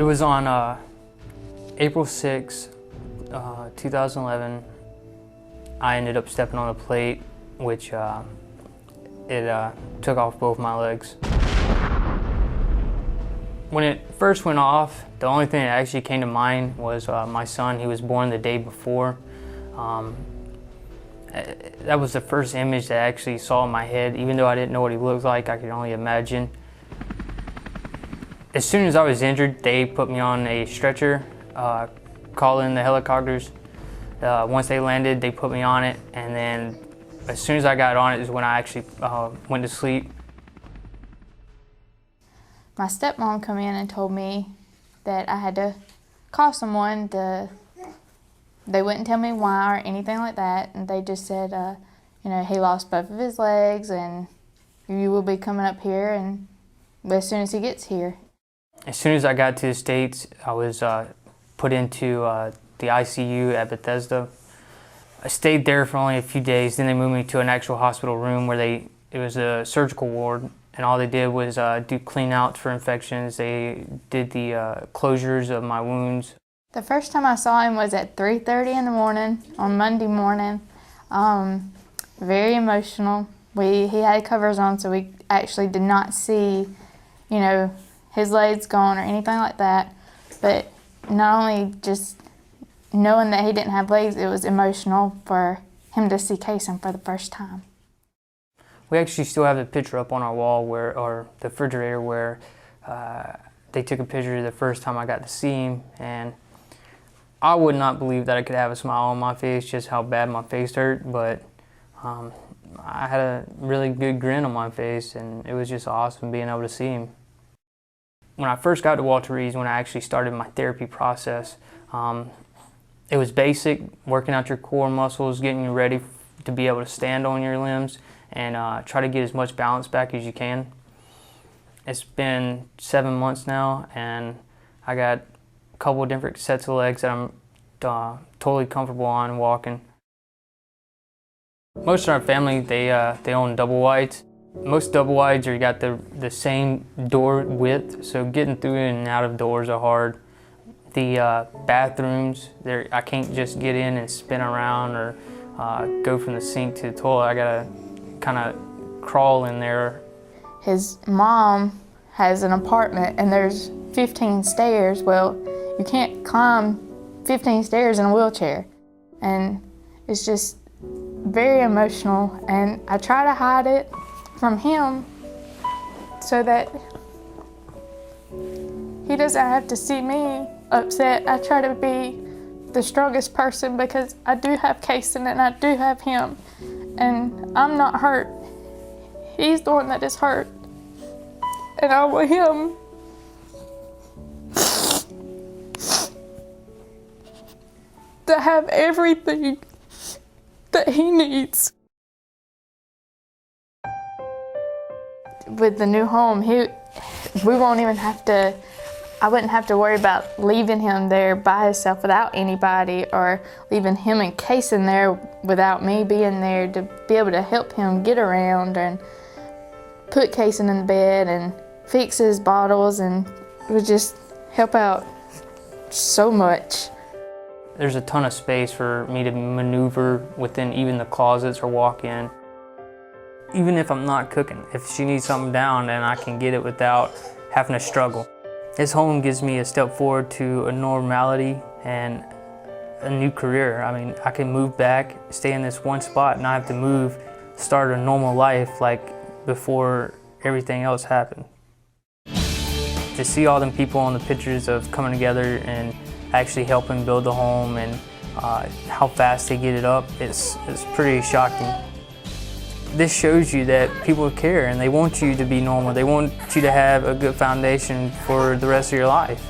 was on April 6, 2011. I ended up stepping on a plate, which it took off both my legs. When it first went off, the only thing that actually came to mind was my son. He was born the day before. That was the first image that I actually saw in my head. Even though I didn't know what he looked like, I could only imagine. As soon as I was injured, they put me on a stretcher, called in the helicopters. Once they landed, they put me on it, and then as soon as I got on it is when I actually went to sleep. My stepmom came in and told me that I had to call someone. They wouldn't tell me why or anything like that, and they just said, he lost both of his legs, and you will be coming up here and as soon as he gets here. As soon as I got to the States, I was put into the ICU at Bethesda. I stayed there for only a few days, then they moved me to an actual hospital room where it was a surgical ward, and all they did was do clean outs for infections. They did the closures of my wounds. The first time I saw him was at 3:30 in the morning on Monday morning. Very emotional. He had covers on, so we actually did not see, his legs gone or anything like that. But not only just knowing that he didn't have legs, it was emotional for him to see Kason for the first time. We actually still have the picture up on our wall or the refrigerator where they took a picture the first time I got to see him, and I would not believe that I could have a smile on my face, just how bad my face hurt, but I had a really good grin on my face, and it was just awesome being able to see him. When I first got to Walter Reed's, when I actually started my therapy process, it was basic, working out your core muscles, getting you ready to be able to stand on your limbs, and try to get as much balance back as you can. It's been 7 months now, and I got a couple of different sets of legs that I'm totally comfortable on walking. Most of our family, they own double wides. Most double wides you got the same door width, so getting through in and out of doors are hard. The bathrooms, I can't just get in and spin around or go from the sink to the toilet. I gotta kind of crawl in there. His mom has an apartment and there's 15 stairs. Well, you can't climb 15 stairs in a wheelchair. And it's just very emotional, and I try to hide it from him so that he doesn't have to see me upset. I try to be the strongest person because I do have Kason and I do have him, and I'm not hurt. He's the one that is hurt, and I want him to have everything that he needs. With the new home, we won't even have to, I wouldn't have to worry about leaving him there by himself without anybody, or leaving him and Kason there without me being there to be able to help him get around and put Kason in the bed and fix his bottles, and it would just help out so much. There's a ton of space for me to maneuver within even the closets or walk in. Even if I'm not cooking, if she needs something down, then I can get it without having to struggle. This home gives me a step forward to a normality and a new career. I mean, I can move back, stay in this one spot, and I have to move, start a normal life like before everything else happened. To see all them people on the pictures of coming together and actually helping build the home, and how fast they get it up, it's pretty shocking. This shows you that people care and they want you to be normal. They want you to have a good foundation for the rest of your life.